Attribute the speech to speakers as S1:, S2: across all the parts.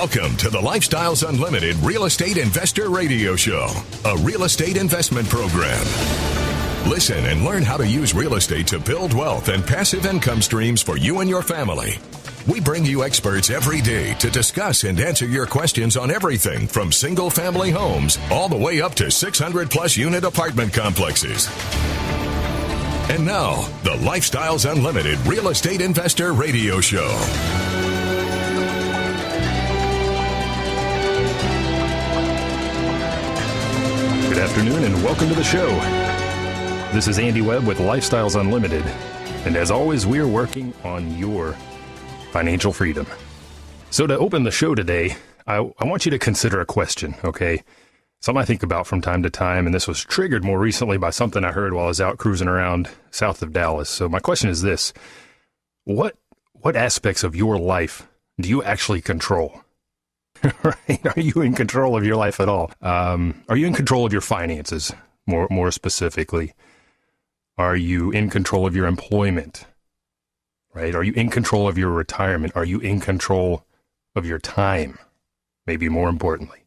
S1: Welcome to the Lifestyles Unlimited Real Estate Investor Radio Show, a real estate investment program. Listen and learn how to use real estate to build wealth and passive income streams for you and your family. We bring you experts every day to discuss and answer your questions on everything from single-family homes all the way up to 600-plus unit apartment complexes. And now, the Lifestyles Unlimited Real Estate Investor Radio Show.
S2: Good afternoon and welcome to the show. This is Andy Webb with Lifestyles Unlimited. And as always, we are working on your financial freedom. So to open the show today, I want you to consider a question, okay? Something I think about from time to time, and this was triggered more recently by something I heard while I was out cruising around south of Dallas. So my question is this: what aspects of your life do you actually control? Right? Are you in control of your life at all? Are you in control of your finances, more specifically? Are you in control of your employment? Right? Are you in control of your retirement? Are you in control of your time? Maybe more importantly,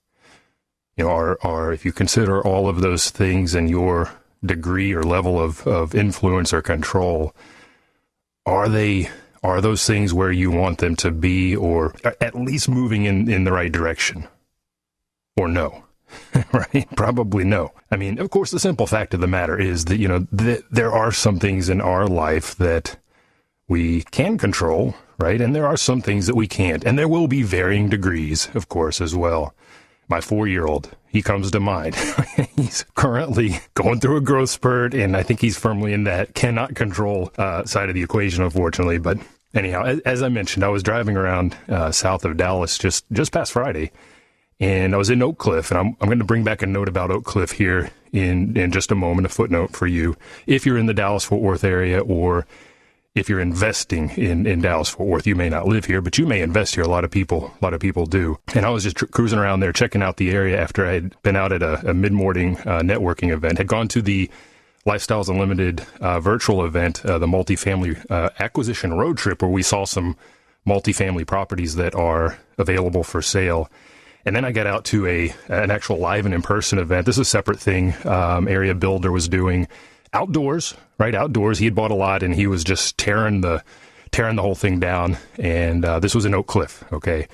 S2: or if you consider all of those things and your degree or level of influence or control, are those things where you want them to be, or at least moving in the right direction? Or no? Right? Probably no. I mean, of course, the simple fact of the matter is that, there are some things in our life that we can control, right? And there are some things that we can't. And there will be varying degrees, of course, as well. My 4-year-old, he comes to mind. He's currently going through a growth spurt, and I think he's firmly in that cannot control side of the equation, unfortunately. But anyhow, as I mentioned, I was driving around south of Dallas just past Friday, and I was in Oak Cliff, and I'm going to bring back a note about Oak Cliff here in just a moment, a footnote for you, if you're in the Dallas-Fort Worth area, or if you're investing in Dallas-Fort Worth. You may not live here, but you may invest here. A lot of people do. And I was just cruising around there, checking out the area after I had been out at a mid-morning networking event, had gone to the Lifestyles Unlimited virtual event, the multifamily acquisition road trip, where we saw some multifamily properties that are available for sale. And then I got out to an actual live and in-person event. This is a separate thing. Area builder was doing outdoors, right? Outdoors. He had bought a lot and he was just tearing the whole thing down. And this was in Oak Cliff, okay?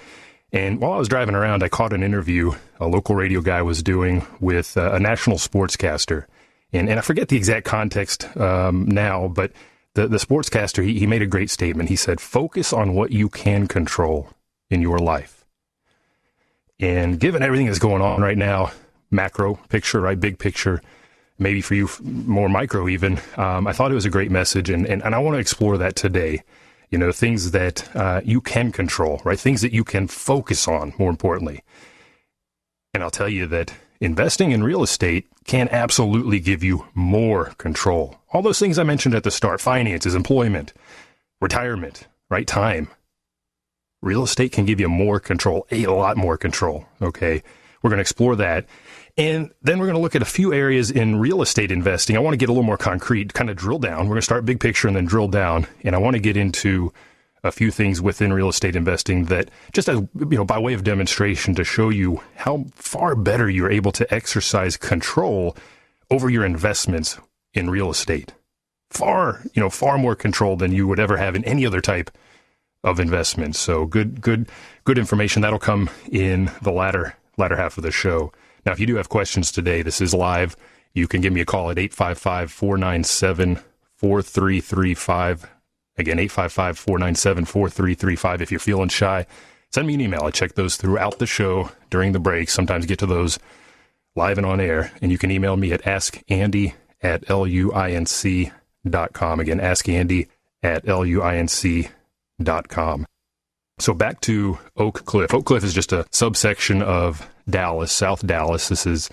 S2: And while I was driving around, I caught an interview a local radio guy was doing with a national sportscaster. And I forget the exact context now, but the sportscaster, he made a great statement. He said, focus on what you can control in your life. And given everything that's going on right now, macro picture, right? Big picture, maybe for you more micro even, I thought it was a great message. And I want to explore that today. Things that you can control, right? Things that you can focus on, more importantly. And I'll tell you that investing in real estate can absolutely give you more control. All those things I mentioned at the start: finances, employment, retirement, right? Time. Real estate can give you more control, a lot more control, okay? We're going to explore that. And then we're going to look at a few areas in real estate investing. I want to get a little more concrete, kind of drill down. We're going to start big picture and then drill down. And I want to get into a few things within real estate investing that, just as by way of demonstration, to show you how far better you're able to exercise control over your investments in real estate. Far more control than you would ever have in any other type of investment. So good information. That'll come in the latter half of the show. Now, if you do have questions today, this is live. You can give me a call at 855-497-4335. Again, 855-497-4335. If you're feeling shy, send me an email. I check those throughout the show during the break. Sometimes get to those live and on air. And you can email me at askandy@luinc.com. Again, askandy@luinc.com. So back to Oak Cliff. Oak Cliff is just a subsection of Dallas, South Dallas. This is,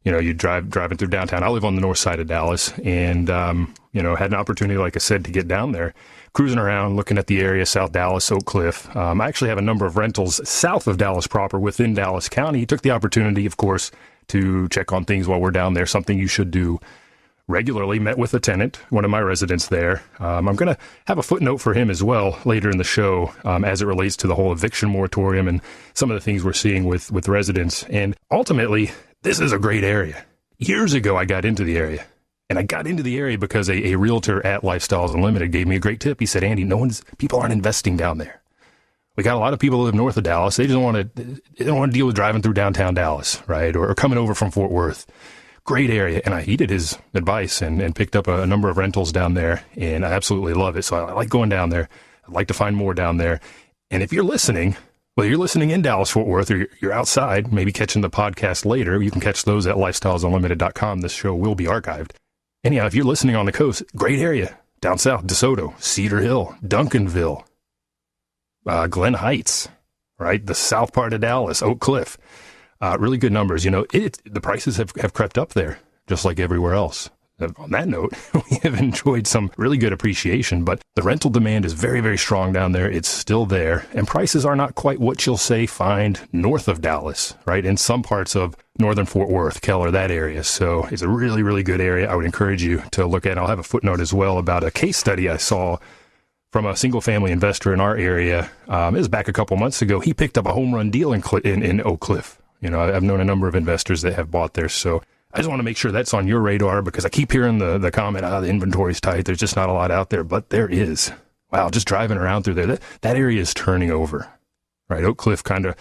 S2: you driving through downtown. I live on the north side of Dallas, and had an opportunity, like I said, to get down there, cruising around, looking at the area, South Dallas, Oak Cliff. I actually have a number of rentals south of Dallas proper, within Dallas County. Took the opportunity, of course, to check on things while we're down there. Something you should do regularly met with a tenant, one of my residents there. I'm going to have a footnote for him as well later in the show as it relates to the whole eviction moratorium and some of the things we're seeing with residents. And ultimately, this is a great area. Years ago, I got into the area. And I got into the area because a realtor at Lifestyles Unlimited gave me a great tip. He said, Andy, people aren't investing down there. We got a lot of people who live north of Dallas. They don't want to deal with driving through downtown Dallas, right? Or coming over from Fort Worth. Great area. And I heeded his advice and picked up a number of rentals down there. And I absolutely love it. So I like going down there. I'd like to find more down there. And if you're listening, whether you're listening in Dallas, Fort Worth, or you're outside, maybe catching the podcast later, you can catch those at lifestylesunlimited.com. This show will be archived. Anyhow, if you're listening on the coast, great area. Down south, DeSoto, Cedar Hill, Duncanville, Glen Heights, right? The south part of Dallas, Oak Cliff. Really good numbers. You know, the prices have crept up there, just like everywhere else. On that note, we have enjoyed some really good appreciation, but the rental demand is very, very strong down there. It's still there, and prices are not quite what you'll find north of Dallas, right? In some parts of northern Fort Worth, Keller, that area. So it's a really, really good area. I would encourage you to look at. I'll have a footnote as well about a case study I saw from a single-family investor in our area. It was back a couple months ago. He picked up a home run deal in Oak Cliff. You know, I've known a number of investors that have bought there, so I just want to make sure that's on your radar because I keep hearing the comment, the inventory's tight. There's just not a lot out there, but there is. Wow, just driving around through there, that area is turning over, right? Oak Cliff kind of,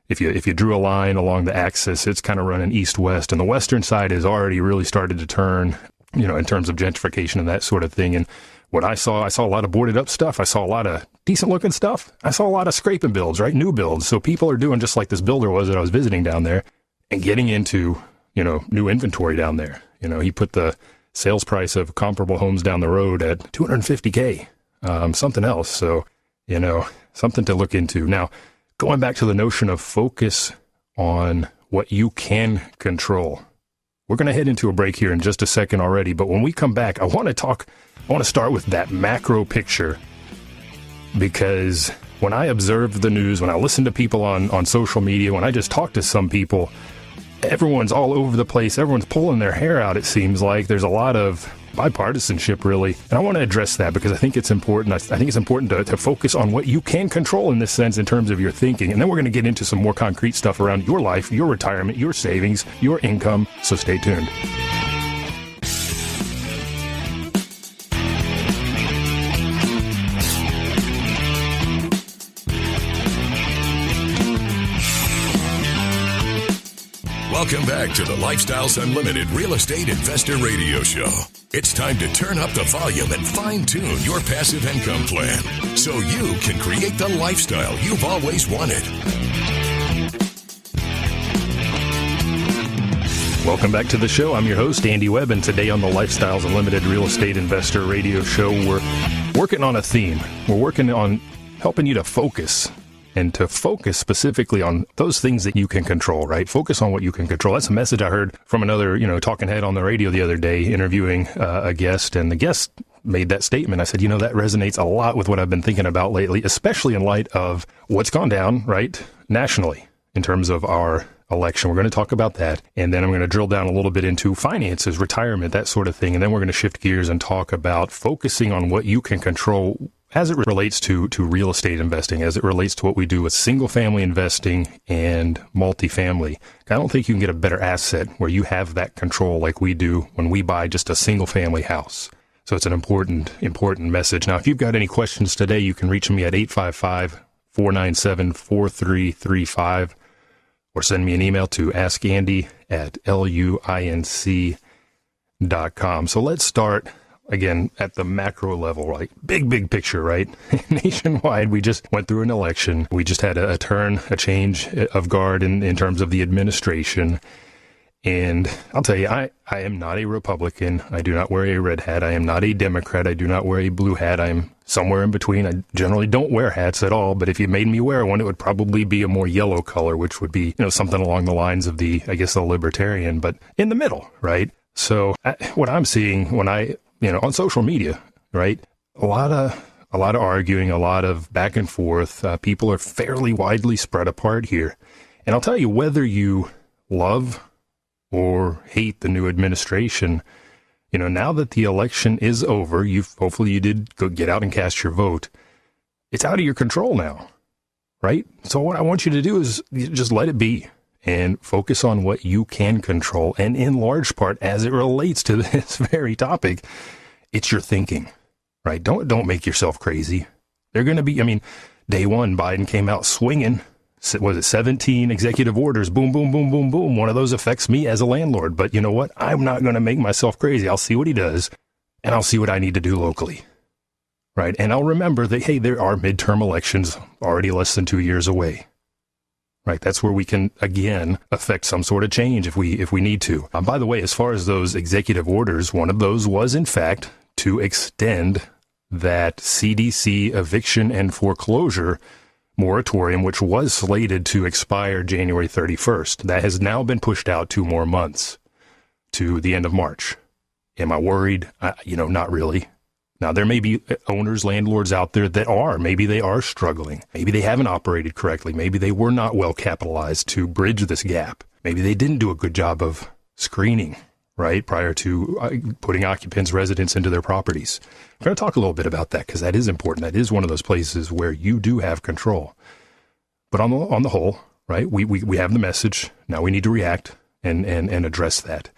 S2: if you drew a line along the axis, it's kind of running east-west, and the western side has already really started to turn, you know, in terms of gentrification and that sort of thing. And what I saw a lot of boarded up stuff. I saw a lot of decent looking stuff. I saw a lot of scraping builds, right? New builds. So people are doing just like this builder was that I was visiting down there and getting into, you know, new inventory down there. You know, he put the sales price of comparable homes down the road at $250K, something else. So, you know, something to look into. Now, going back to the notion of focus on what you can control. We're going to head into a break here in just a second already, but when we come back, I want to start with that macro picture, because when I observe the news, when I listen to people on social media, when I just talk to some people, everyone's all over the place. Everyone's pulling their hair out, it seems like. There's a lot of bipartisanship, really. And I want to address that because I think it's important. I think it's important to focus on what you can control in this sense in terms of your thinking. And then we're going to get into some more concrete stuff around your life, your retirement, your savings, your income. So stay tuned.
S1: Welcome back to the Lifestyles Unlimited Real Estate Investor Radio Show. It's time to turn up the volume and fine-tune your passive income plan so you can create the lifestyle you've always wanted.
S2: Welcome back to the show. I'm your host, Andy Webb, and today on the Lifestyles Unlimited Real Estate Investor Radio Show, we're working on a theme. We're working on helping you to focus, and to focus specifically on those things that you can control, right? Focus on what you can control. That's a message I heard from another, talking head on the radio the other day, interviewing a guest, and the guest made that statement. I said, that resonates a lot with what I've been thinking about lately, especially in light of what's gone down, right, nationally in terms of our election. We're going to talk about that, and then I'm going to drill down a little bit into finances, retirement, that sort of thing, and then we're going to shift gears and talk about focusing on what you can control as it relates to real estate investing, as it relates to what we do with single-family investing and multifamily. I don't think you can get a better asset where you have that control like we do when we buy just a single-family house. So it's an important message. Now, if you've got any questions today, you can reach me at 855-497-4335 or send me an email to askandy@luinc.com. So let's start again, at the macro level, like big picture, right? Nationwide, we just went through an election. We just had a change of guard in terms of the administration. And I'll tell you, I am not a Republican. I do not wear a red hat. I am not a Democrat. I do not wear a blue hat. I am somewhere in between. I generally don't wear hats at all, but if you made me wear one, it would probably be a more yellow color, which would be, something along the lines of the libertarian, but in the middle, right? So what I'm seeing when on social media, right? A lot of arguing, a lot of back and forth. People are fairly widely spread apart here. And I'll tell you, whether you love or hate the new administration, Now that the election is over, hopefully you did go get out and cast your vote. It's out of your control now, right? So what I want you to do is just let it be and focus on what you can control. And in large part, as it relates to this very topic, it's your thinking, right? Don't make yourself crazy. They're going to be, day one, Biden came out swinging. Was it 17 executive orders? Boom, boom, boom, boom, boom. One of those affects me as a landlord. But you know what? I'm not going to make myself crazy. I'll see what he does, and I'll see what I need to do locally, right? And I'll remember that, hey, there are midterm elections already less than 2 years away, right? That's where we can, again, affect some sort of change if we need to. By the way, as far as those executive orders, one of those was, in fact, to extend that CDC eviction and foreclosure moratorium, which was slated to expire January 31st. That has now been pushed out 2 more months to the end of March. Am I worried? Not really. Now, there may be owners, landlords out there that are. Maybe they are struggling. Maybe they haven't operated correctly. Maybe they were not well capitalized to bridge this gap. Maybe they didn't do a good job of screening, right, prior to putting occupants, residents into their properties. I'm going to talk a little bit about that because that is important. That is one of those places where you do have control. But on the whole, right, we have the message. Now we need to react and address that.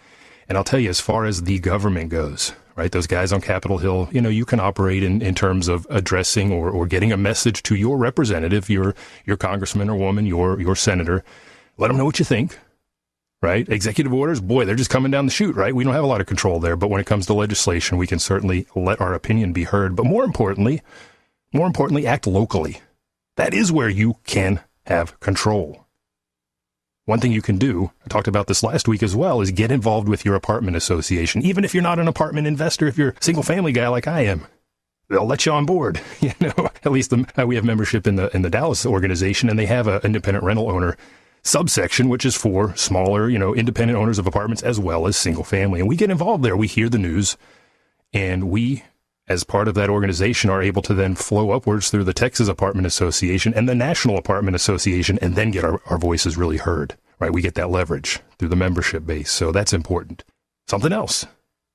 S2: And I'll tell you, as far as the government goes, right, those guys on Capitol Hill, you can operate in terms of addressing or getting a message to your representative, your congressman or woman, your senator. Let them know what you think. Right? Executive orders, boy, they're just coming down the chute, right? We don't have a lot of control there, but when it comes to legislation, we can certainly let our opinion be heard. But more importantly, act locally. That is where you can have control. One thing you can do, I talked about this last week as well, is get involved with your apartment association. Even if you're not an apartment investor, if you're a single family guy like I am, they'll let you on board. At least we have membership in the Dallas organization, and they have an independent rental owner subsection, which is for smaller, independent owners of apartments as well as single family. And we get involved there. We hear the news, and we, as part of that organization, are able to then flow upwards through the Texas Apartment Association and the National Apartment Association, and then get our voices really heard, right? We get that leverage through the membership base. So that's important. Something else,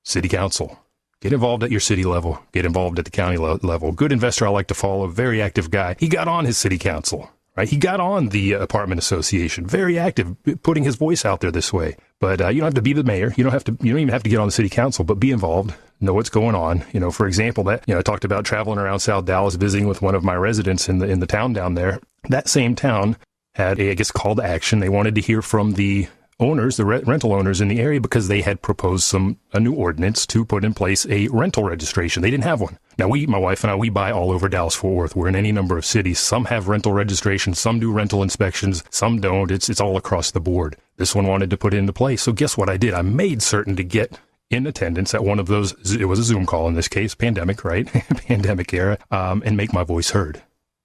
S2: city council. Get involved at your city level. Get involved at the county level. Good investor I like to follow, very active guy. He got on his city council. Right, he got on the apartment association, very active, putting his voice out there this way. But you don't have to be the mayor. You don't even have to get on the city council, but be involved, know what's going on. For example, I talked about traveling around South Dallas, visiting with one of my residents in the town down there. That same town had a call to action. They wanted to hear from the owners, the rental owners in the area, because they had proposed a new ordinance to put in place a rental registration. They didn't have one. Now, my wife and I, we buy all over Dallas-Fort Worth. We're in any number of cities. Some have rental registrations, some do rental inspections, some don't. It's all across the board. This one wanted to put it into place. So guess what I did? I made certain to get in attendance at one of those. It was a Zoom call in this case, pandemic, right? Pandemic era, and make my voice heard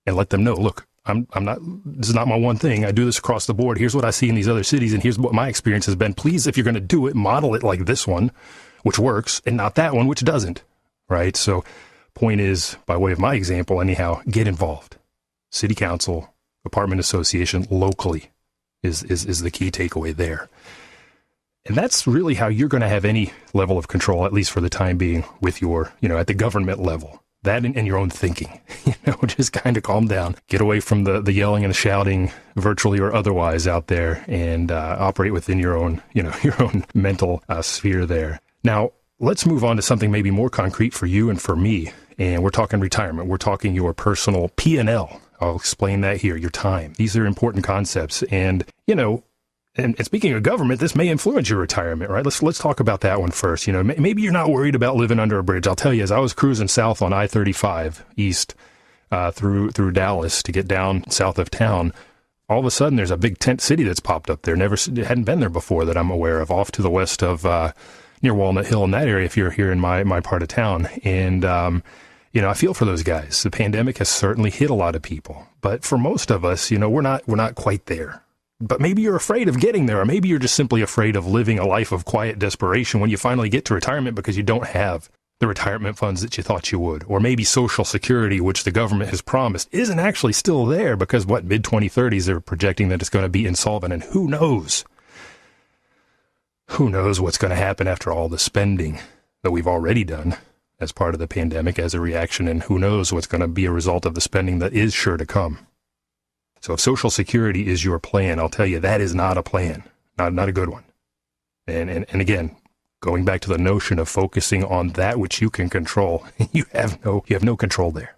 S2: and let them know, look, I'm not, this is not my one thing. I do this across the board. Here's what I see in these other cities, and here's what my experience has been. Please, if you're going to do it, model it like this one, which works, and not that one, which doesn't, right? So point is, by way of my example, anyhow, get involved. City council, apartment association, locally is the key takeaway there. And that's really how you're going to have any level of control, at least for the time being, with your, at the government level. That and your own thinking, just kind of calm down, get away from the yelling and the shouting, virtually or otherwise, out there, and operate within your own, your own mental sphere there. Now, let's move on to something maybe more concrete for you and for me. And we're talking retirement. We're talking your personal P&L. I'll explain that here, your time. These are important concepts. And, and speaking of government, this may influence your retirement, right? Let's talk about that one first. Maybe you're not worried about living under a bridge. I'll tell you, as I was cruising south on I-35 east through Dallas to get down south of town, all of a sudden there's a big tent city that's popped up there. Hadn't been there before that I'm aware of, off to the west of near Walnut Hill in that area, if you're here in my part of town. And I feel for those guys. The pandemic has certainly hit a lot of people, but for most of us, we're not quite there. But maybe you're afraid of getting there, or maybe you're just simply afraid of living a life of quiet desperation when you finally get to retirement because you don't have the retirement funds that you thought you would. Or maybe Social Security, which the government has promised, isn't actually still there because, mid-2030s, they're projecting that it's going to be insolvent. And who knows? Who knows what's going to happen after all the spending that we've already done as part of the pandemic as a reaction, and who knows what's going to be a result of the spending that is sure to come. So if Social Security is your plan, I'll tell you that is not a plan, not a good one. And again, going back to the notion of focusing on that which you can control, you have no control there.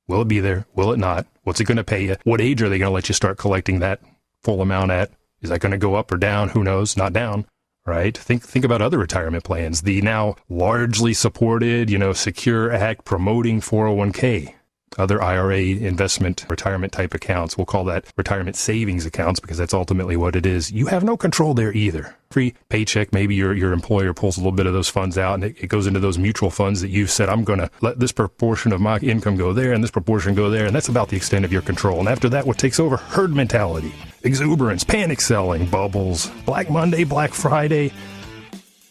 S2: Will it be there? Will it not? What's it going to pay you? What age are they going to let you start collecting that full amount at? Is that going to go up or down? Who knows? Not down, right? Think about other retirement plans. The now largely supported, Secure Act promoting 401k. Other IRA investment retirement type accounts, we'll call that retirement savings accounts because that's ultimately what it is. You have no control there either. Free paycheck, maybe your employer pulls a little bit of those funds out and it goes into those mutual funds that you've said, I'm going to let this proportion of my income go there and this proportion go there, and that's about the extent of your control. And after that, what takes over? Herd mentality, exuberance, panic selling, bubbles, Black Monday, Black Friday,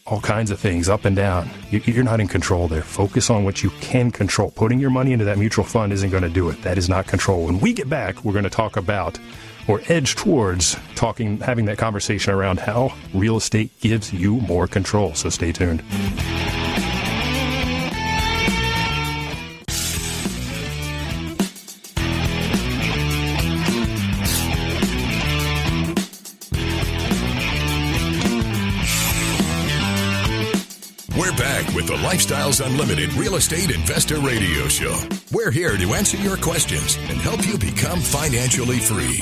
S2: all kinds of things up and down. You're not in control there. Focus on what you can control. Putting your money into that mutual fund isn't going to do it. That is not control. When we get back, we're going to talk about or edge towards having that conversation around how real estate gives you more control. So stay tuned.
S1: We're back with the Lifestyles Unlimited Real Estate Investor Radio Show. We're here to answer your questions and help you become financially free.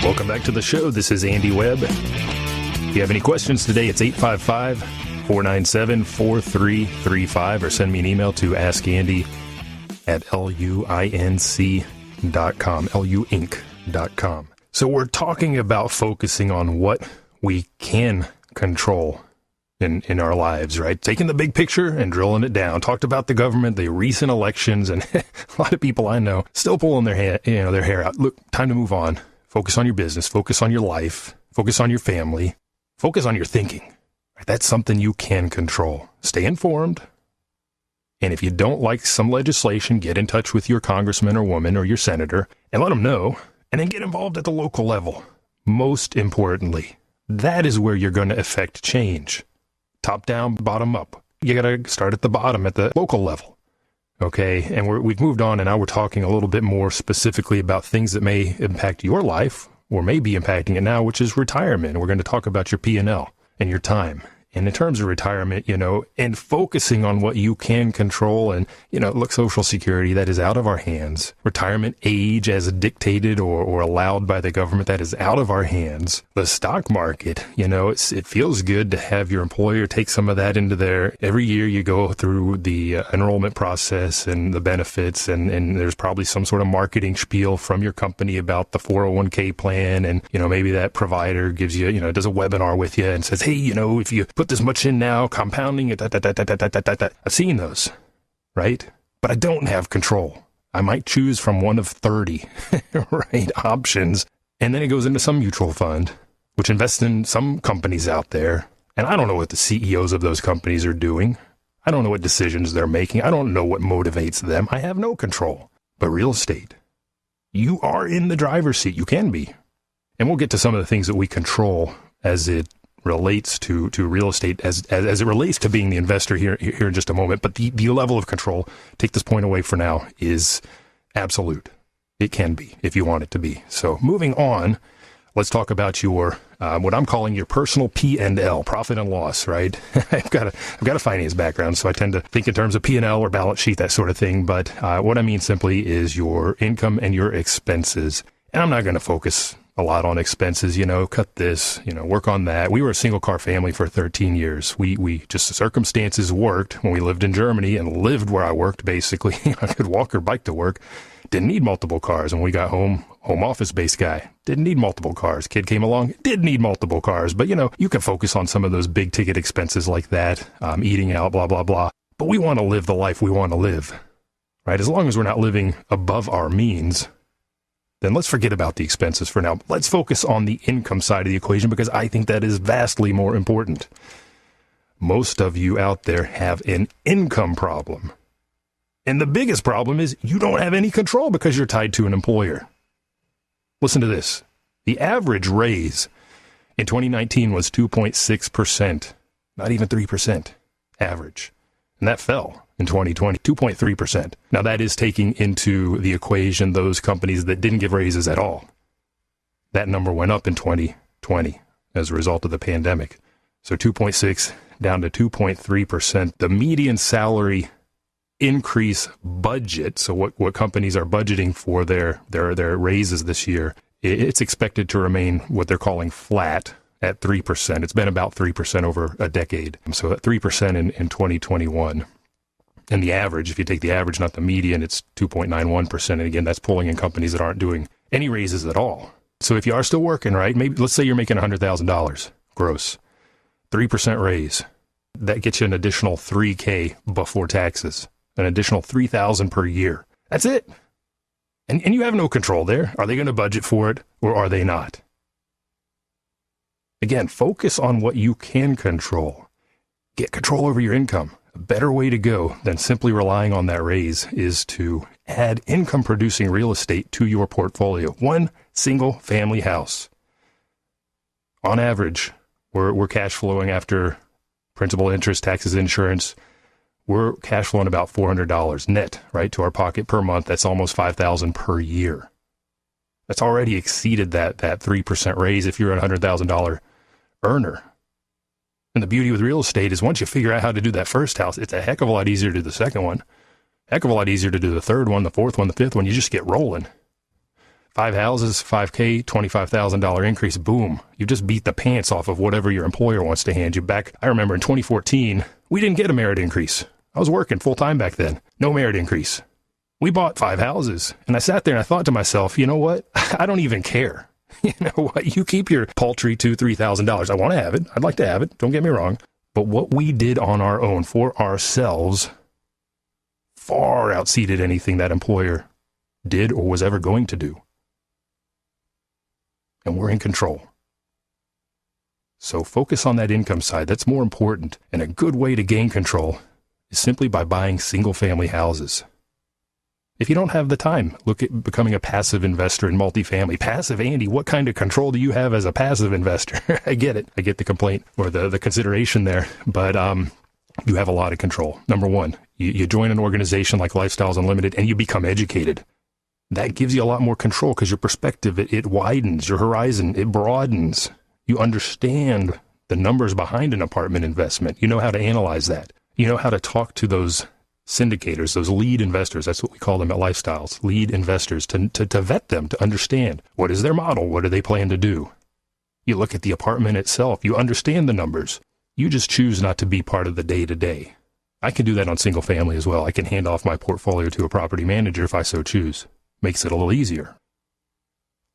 S2: Welcome back to the show. This is Andy Webb. If you have any questions today, it's 855-497-4335 or send me an email to askandy@luinc.com, luinc.com. So we're talking about focusing on what we can control in our lives, right? Taking the big picture and drilling it down. Talked about the government, the recent elections, and a lot of people I know still pulling their hair out. Look, time to move on. Focus on your business. Focus on your life. Focus on your family. Focus on your thinking. Right? That's something you can control. Stay informed. And if you don't like some legislation, get in touch with your congressman or woman or your senator and let them know, and then get involved at the local level. Most importantly, that is where you're going to affect change. Top down, bottom up. You got to start at the bottom, at the local level. Okay, and we've moved on, and now we're talking a little bit more specifically about things that may impact your life, or may be impacting it now, which is retirement. We're going to talk about your P&L and your time. And in terms of retirement, and focusing on what you can control and, look, Social Security, that is out of our hands. Retirement age as dictated or allowed by the government, that is out of our hands. The stock market, it feels good to have your employer take some of that into their, every year you go through the enrollment process and the benefits, and there's probably some sort of marketing spiel from your company about the 401k plan. And, maybe that provider gives you, does a webinar with you and says, hey, if you put this much in now, compounding it, I've seen those, right? But I don't have control. I might choose from one of 30, right, options. And then it goes into some mutual fund, which invests in some companies out there. And I don't know what the CEOs of those companies are doing. I don't know what decisions they're making. I don't know what motivates them. I have no control. But real estate, you are in the driver's seat. You can be. And we'll get to some of the things that we control as it relates to real estate, as it relates to being the investor here in just a moment. But the level of control, take this point away for now, is absolute. It can be if you want it to be. So moving on, let's talk about your what I'm calling your personal P&L, profit and loss, right? I've got a finance background, so I tend to think in terms of P&L or balance sheet, that sort of thing. But what I mean simply is your income and your expenses. And I'm not going to focus a lot on expenses, cut this, work on that. We were a single car family for 13 years. We just, the circumstances worked when we lived in Germany and lived where I worked, basically. I could walk or bike to work. Didn't need multiple cars. When we got home office-based guy. Didn't need multiple cars. Kid came along, did need multiple cars. But, you can focus on some of those big ticket expenses like that, eating out, blah, blah, blah. But we want to live the life we want to live, right? As long as we're not living above our means, then let's forget about the expenses for now. Let's focus on the income side of the equation, because I think that is vastly more important. Most of you out there have an income problem. And the biggest problem is you don't have any control because you're tied to an employer. Listen to this. The average raise In 2019 was 2.6%, not even 3% average. And that fell in 2020, 2.3%. Now that is taking into the equation those companies that didn't give raises at all. That number went up in 2020 as a result of the pandemic. So 2.6 down to 2.3%. The median salary increase budget, so what companies are budgeting for their raises this year, it's expected to remain what they're calling flat at 3%. It's been about 3% over a decade. So at 3% in 2021. And the average, if you take the average, not the median, it's 2.91%. And again, that's pulling in companies that aren't doing any raises at all. So if you are still working, right, maybe let's say you're making $100,000 gross, 3% raise, that gets you an additional $3,000 before taxes, an additional $3,000 per year. That's it. And you have no control there. Are they going to budget for it or are they not? Again, focus on what you can control. Get control over your income. A better way to go than simply relying on that raise is to add income-producing real estate to your portfolio. One single family house. On average, we're cash flowing after principal, interest, taxes, insurance. We're cash flowing about $400 net, right, to our pocket per month. That's almost $5,000 per year. That's already exceeded that 3% raise if you're a $100,000 earner. And the beauty with real estate is once you figure out how to do that first house, it's a heck of a lot easier to do the second one. Heck of a lot easier to do the third one, the fourth one, the fifth one. You just get rolling. 5 houses, $5,000, $25,000 increase, boom. You just beat the pants off of whatever your employer wants to hand you back. I remember in 2014, we didn't get a merit increase. I was working full time back then. No merit increase. We bought 5 houses. And I sat there and I thought to myself, you know what? I don't even care. You know what? You keep your paltry $2,000, $3,000. I want to have it. I'd like to have it. Don't get me wrong. But what we did on our own for ourselves far outseated anything that employer did or was ever going to do. And we're in control. So focus on that income side. That's more important. And a good way to gain control is simply by buying single-family houses. If you don't have the time, look at becoming a passive investor in multifamily. Passive, Andy, what kind of control do you have as a passive investor? I get it. I get the complaint or the consideration there. But you have a lot of control. Number one, you join an organization like Lifestyles Unlimited and you become educated. That gives you a lot more control because your perspective, it widens, your horizon, it broadens. You understand the numbers behind an apartment investment. You know how to analyze that. You know how to talk to those syndicators, those lead investors. That's what we call them at Lifestyles, lead investors, to vet them, to understand what is their model, what do they plan to do. You look at the apartment itself, you understand the numbers. You just choose not to be part of the day-to-day. I can do that on single family as well. I can hand off my portfolio to a property manager if I so choose. Makes it a little easier.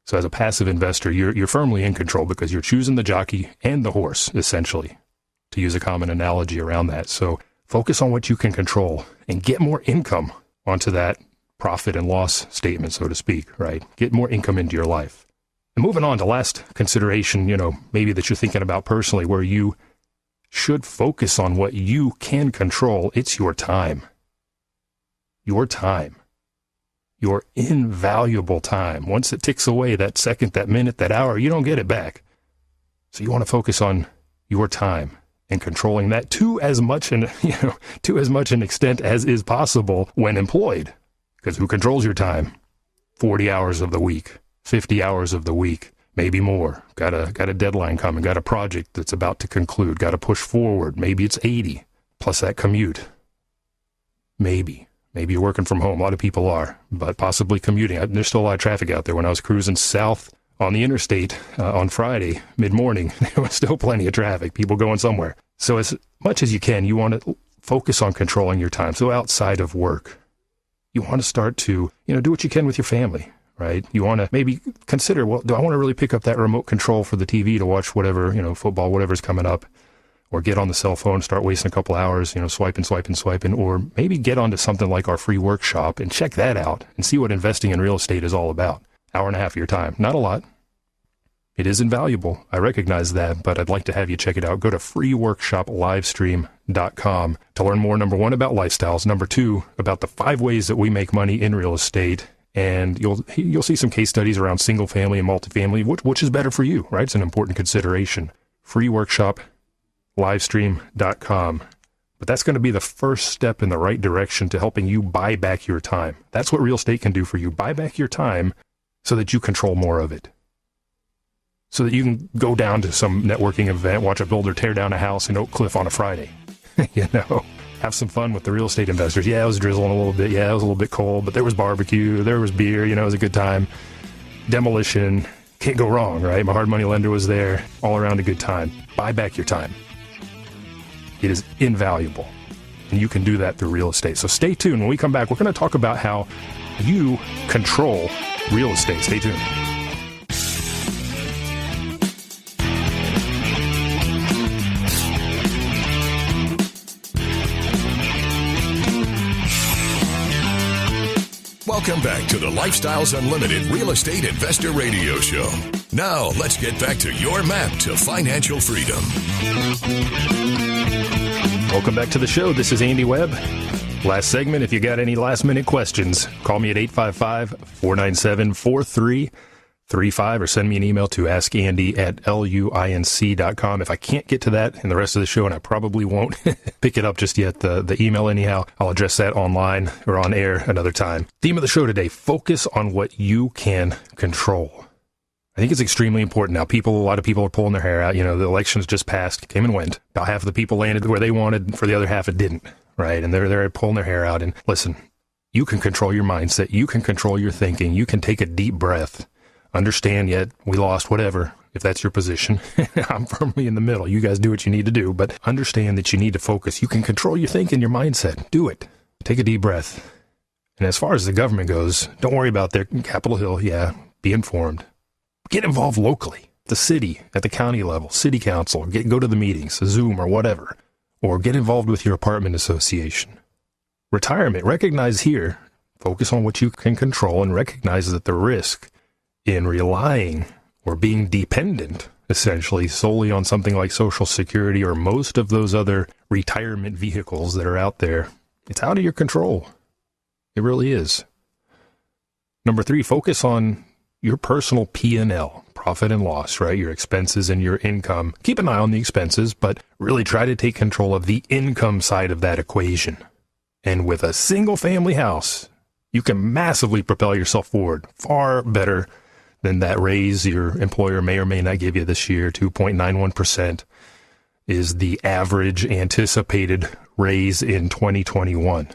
S2: So as a passive investor, you're firmly in control because you're choosing the jockey and the horse, essentially, to use a common analogy around that. So focus on what you can control and get more income onto that profit and loss statement, so to speak, right? Get more income into your life. And moving on to last consideration, maybe that you're thinking about personally, where you should focus on what you can control. It's your time. Your time. Your invaluable time. Once it ticks away, that second, that minute, that hour, you don't get it back. So you want to focus on your time and controlling that to as much an extent as is possible when employed. Because who controls your time? 40 hours of the week, 50 hours of the week, maybe more. Got a deadline coming, got a project that's about to conclude, got to push forward. Maybe it's 80 plus that commute. Maybe you're working from home. A lot of people are, but possibly commuting. There's still a lot of traffic out there. When I was cruising south on the interstate on Friday, mid-morning, there was still plenty of traffic, people going somewhere. So as much as you can, you want to focus on controlling your time. So outside of work, you want to start to, do what you can with your family, right? You want to maybe consider, well, do I want to really pick up that remote control for the TV to watch whatever, football, whatever's coming up? Or get on the cell phone, start wasting a couple hours, swiping, or maybe get onto something like our free workshop and check that out and see what investing in real estate is all about. Hour and a half of your time. Not a lot. It is invaluable. I recognize that, but I'd like to have you check it out. Go to freeworkshoplivestream.com to learn more, number one, about lifestyles, number two, about the 5 ways that we make money in real estate, And you'll see some case studies around single family and multifamily, which is better for you, right? It's an important consideration. Free workshop, livestream.com. But that's going to be the first step in the right direction to helping you buy back your time. That's what real estate can do for you. Buy back your time so that you control more of it. So that you can go down to some networking event, watch a builder tear down a house in Oak Cliff on a Friday. Have some fun with the real estate investors. Yeah, it was drizzling a little bit. Yeah, it was a little bit cold, but there was barbecue, there was beer, it was a good time. Demolition, can't go wrong, right? My hard money lender was there, all around a good time. Buy back your time. It is invaluable, and you can do that through real estate. So stay tuned. When we come back, we're going to talk about how you control real estate. Stay tuned.
S1: Welcome back to the Lifestyles Unlimited Real Estate Investor Radio Show. Now, let's get back to your map to financial freedom.
S2: Welcome back to the show. This is Andy Webb. Last segment, if you got any last-minute questions, call me at 855-497-4335 or send me an email to askandy@luinc.com. If I can't get to that in the rest of the show, and I probably won't pick it up just yet, the email anyhow, I'll address that online or on air another time. Theme of the show today, focus on what you can control. I think it's extremely important. Now, a lot of people are pulling their hair out. The elections just passed, came and went. About half of the people landed where they wanted, for the other half it didn't, right? And they're pulling their hair out. And listen, you can control your mindset. You can control your thinking. You can take a deep breath. Understand, yet we lost, whatever, if that's your position. I'm firmly in the middle. You guys do what you need to do, but understand that you need to focus. You can control your thinking, your mindset. Do it. Take a deep breath. And as far as the government goes, don't worry about their Capitol Hill. Yeah, be informed. Get involved locally, the city, at the county level, city council, go to the meetings, Zoom or whatever, or get involved with your apartment association. Retirement, recognize here, focus on what you can control and recognize that the risk in relying or being dependent, essentially, solely on something like Social Security or most of those other retirement vehicles that are out there, it's out of your control. It really is. Number 3, focus on your personal P&L, profit and loss, right? Your expenses and your income. Keep an eye on the expenses, but really try to take control of the income side of that equation. And with a single family house, you can massively propel yourself forward, far better than that raise your employer may or may not give you this year. 2.91% is the average anticipated raise in 2021.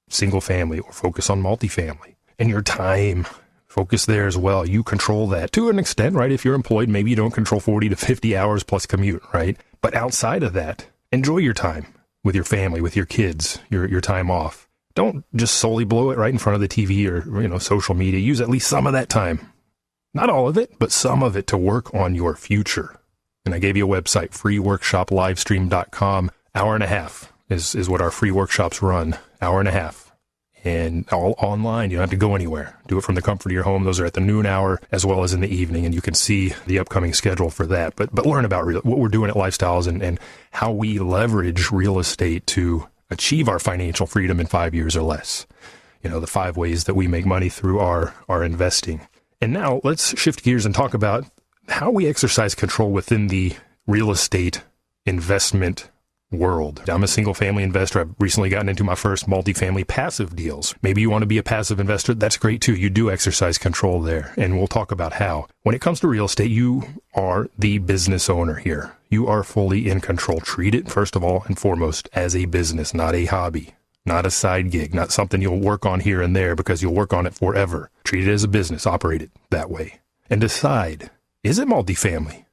S2: Single family, or focus on multifamily. And your time, focus there as well. You control that to an extent, right? If you're employed, maybe you don't control 40 to 50 hours plus commute, right? But outside of that, enjoy your time with your family, with your kids, your time off. Don't just solely blow it right in front of the TV or, social media. Use at least some of that time. Not all of it, but some of it to work on your future. And I gave you a website, freeworkshoplivestream.com. Hour and a half is what our free workshops run. Hour and a half. And all online. You don't have to go anywhere. Do it from the comfort of your home. Those are at the noon hour as well as in the evening. And you can see the upcoming schedule for that. But learn about what we're doing at Lifestyles and how we leverage real estate to achieve our financial freedom in 5 years or less. The 5 ways that we make money through our investing. And now let's shift gears and talk about how we exercise control within the real estate investment world. I'm a single family investor. I've recently gotten into my first multifamily passive deals. Maybe you want to be a passive investor. That's great too. You do exercise control there. And we'll talk about how. When it comes to real estate, you are the business owner here. You are fully in control. Treat it, first of all and foremost, as a business, not a hobby. Not a side gig, not something you'll work on here and there because you'll work on it forever. Treat it as a business, operate it that way. And decide, is it multifamily?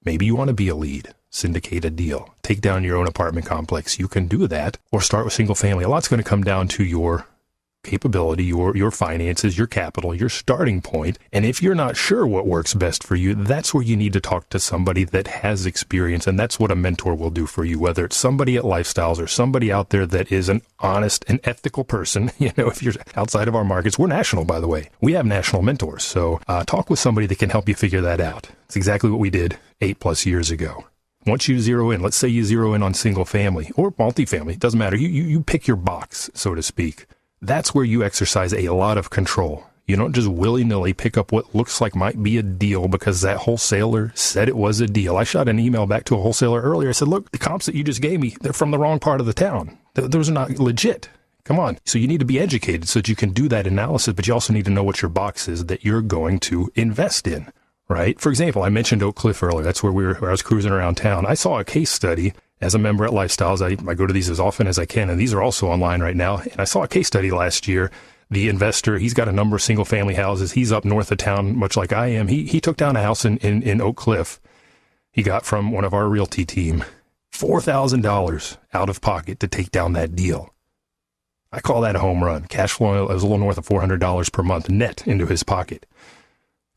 S2: Maybe you want to be a lead, syndicate a deal, take down your own apartment complex. You can do that, or start with single family. A lot's going to come down to your capability, your finances, your capital, your starting point. And if you're not sure what works best for you, that's where you need to talk to somebody that has experience. And that's what a mentor will do for you, whether it's somebody at Lifestyles or somebody out there that is an honest and ethical person. If you're outside of our markets, we're national, by the way. We have national mentors. So talk with somebody that can help you figure that out. It's exactly what we did 8+ years ago. Once you zero in, let's say you zero in on single family or multifamily, it doesn't matter. You pick your box, so to speak. That's where you exercise a lot of control. You don't just willy-nilly pick up what looks like might be a deal because that wholesaler said it was a deal. I shot an email back to a wholesaler earlier. I said, look, the comps that you just gave me, they're from the wrong part of the town. Those are not legit. Come on. So you need to be educated so that you can do that analysis, but you also need to know what your box is that you're going to invest in, right? For example, I mentioned Oak Cliff earlier. That's where I was cruising around town. I saw a case study as a member at Lifestyles. I go to these as often as I can, and these are also online right now. And I saw a case study last year. The investor, he's got a number of single-family houses. He's up north of town, much like I am. He took down a house in Oak Cliff. He got from one of our realty team $4,000 out of pocket to take down that deal. I call that a home run. Cash flow, it was a little north of $400 per month net into his pocket.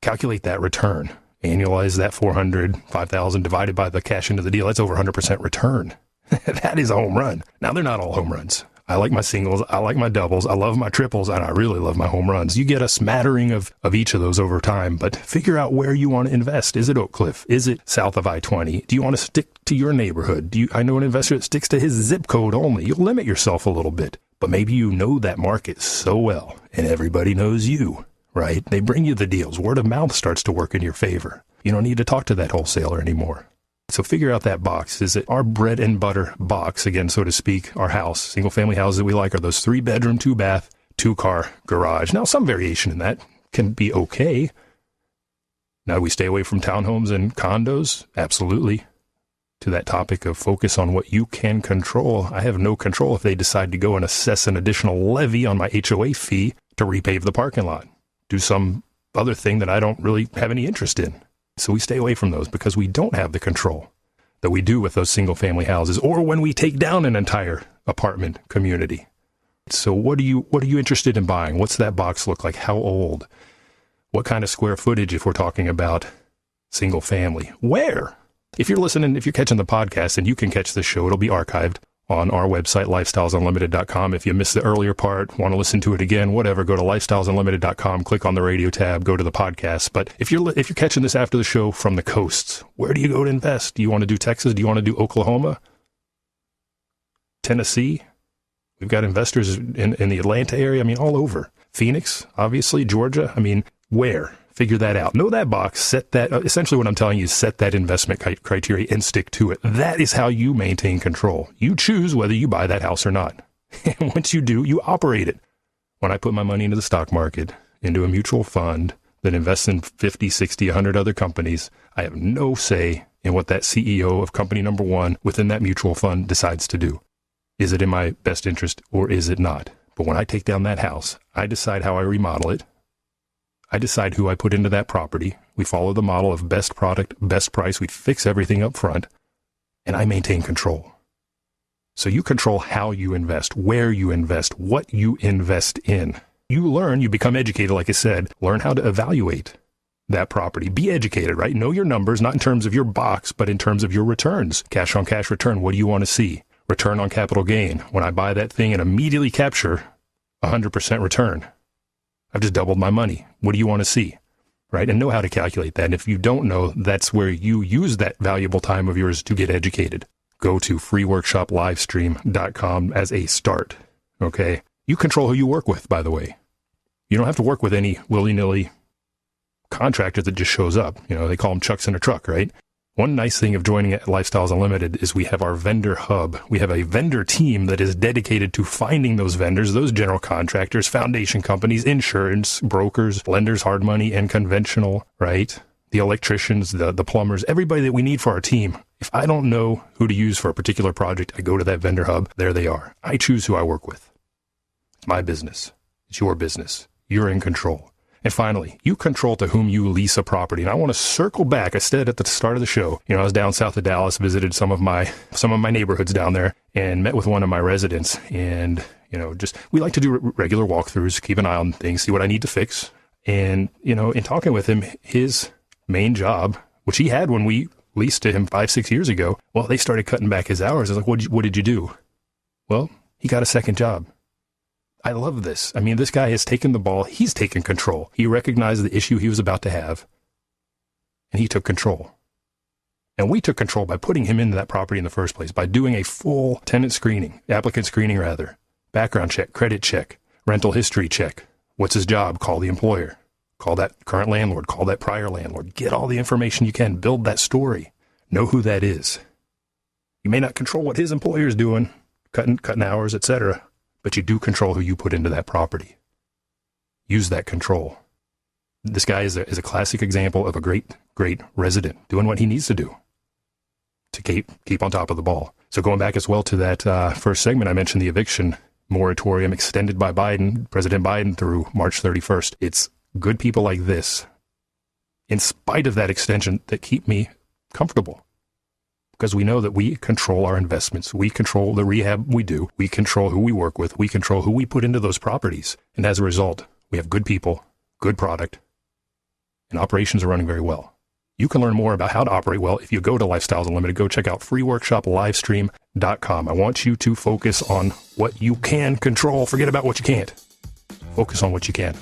S2: Calculate that return. Annualize that 5,000 divided by the cash into the deal. That's over 100% return. That is a home run. Now, they're not all home runs. I like my singles, I like my doubles, I love my triples, and I really love my home runs. You get a smattering of each of those over time, but figure out where you want to invest. Is it Oak Cliff? Is it south of I-20? Do you want to stick to your neighborhood? I know an investor that sticks to his zip code only. You'll limit yourself a little bit, but maybe you know that market so well, and everybody knows you, right? They bring you the deals. Word of mouth starts to work in your favor. You don't need to talk to that wholesaler anymore. So figure out that box. Is it our bread and butter box, again, so to speak, our house, single family houses that we like are those 3-bedroom, 2-bath, 2-car garage. Now, some variation in that can be okay. Now, do we stay away from townhomes and condos? Absolutely. To that topic of focus on what you can control, I have no control if they decide to go and assess an additional levy on my HOA fee to repave the parking lot. Do some other thing that I don't really have any interest in. So we stay away from those because we don't have the control that we do with those single family houses or when we take down an entire apartment community. So what are you interested in buying? What's that box look like? How old? What kind of square footage if we're talking about single family? Where? If you're catching the podcast, and you can catch this show, it'll be archived on our website, lifestylesunlimited.com. If you missed the earlier part, want to listen to it again, whatever, go to lifestylesunlimited.com, click on the radio tab, go to the podcast. But if you're catching this after the show from the coasts, where do you go to invest? Do you want to do Texas? Do you want to do Oklahoma? Tennessee? We've got investors in the Atlanta area. I mean, all over. Phoenix, obviously, Georgia. I mean, where? Figure that out. Know that box. Set that. Essentially what I'm telling you is set that investment criteria and stick to it. That is how you maintain control. You choose whether you buy that house or not. And once you do, you operate it. When I put my money into the stock market, into a mutual fund that invests in 50, 60, 100 other companies, I have no say in what that CEO of company number one within that mutual fund decides to do. Is it in my best interest or is it not? But when I take down that house, I decide how I remodel it. I decide who I put into that property. We follow the model of best product, best price. We fix everything up front, and I maintain control. So you control how you invest, where you invest, what you invest in. You learn, you become educated, like I said, learn how to evaluate that property. Be educated, right? Know your numbers, not in terms of your box, but in terms of your returns. Cash on cash return, what do you want to see? Return on capital gain. When I buy that thing and immediately capture 100% return, I've just doubled my money. What do you want to see? Right? And know how to calculate that. And if you don't know, that's where you use that valuable time of yours to get educated. Go to freeworkshoplivestream.com as a start. Okay? You control who you work with, by the way. You don't have to work with any willy-nilly contractor that just shows up. You know, they call them chucks in a truck, right? One nice thing of joining at Lifestyles Unlimited is we have our vendor hub. We have a vendor team that is dedicated to finding those vendors, those general contractors, foundation companies, insurance, brokers, lenders, hard money, and conventional, right? The electricians, the plumbers, everybody that we need for our team. If I don't know who to use for a particular project, I go to that vendor hub. There they are. I choose who I work with. It's my business. It's your business. You're in control. And finally, you control to whom you lease a property. And I want to circle back. I said at the start of the show, I was down south of Dallas, visited some of my neighborhoods down there and met with one of my residents. And, we like to do regular walkthroughs, keep an eye on things, see what I need to fix. And, in talking with him, his main job, which he had when we leased to him 5-6 years ago, well, they started cutting back his hours. I was like, what did you do? Well, he got a second job. I love this. I mean, this guy has taken the ball. He's taken control. He recognized the issue he was about to have, and he took control. And we took control by putting him into that property in the first place, by doing a full tenant screening, applicant screening rather, background check, credit check, Rental history check. What's his job? Call the employer. Call that current landlord. Call that prior landlord. Get all the information you can. Build that story. Know who that is. You may not control what his employer is doing, cutting hours, etc., but you do control who you put into that property. Use that control. This guy is a classic example of a great resident doing what he needs to do to keep on top of the ball. So going back as well to that first segment, I mentioned the eviction moratorium extended by President Biden through March 31st. It's good people like this, in spite of that extension, that keep me comfortable. Because we know that we control our investments. We control the rehab we do. We control who we work with. We control who we put into those properties. And as a result, we have good people, good product, and operations are running very well. You can learn more about how to operate well if you go to Lifestyles Unlimited. Go check out freeworkshoplivestream.com. I want you to focus on what you can control. Forget about what you can't. Focus on what you can.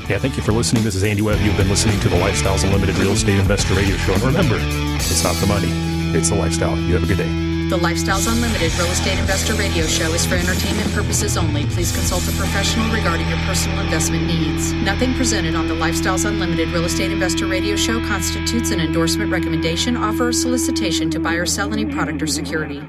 S2: Yeah, thank you for listening. This is Andy Webb. You've been listening to the Lifestyles Unlimited Real Estate Investor Radio Show. And remember, it's not the money, it's the lifestyle. You have a good day.
S3: The Lifestyles Unlimited Real Estate Investor Radio Show is for entertainment purposes only. Please consult a professional regarding your personal investment needs. Nothing presented on the Lifestyles Unlimited Real Estate Investor Radio Show constitutes an endorsement, recommendation, offer, or solicitation to buy or sell any product or security.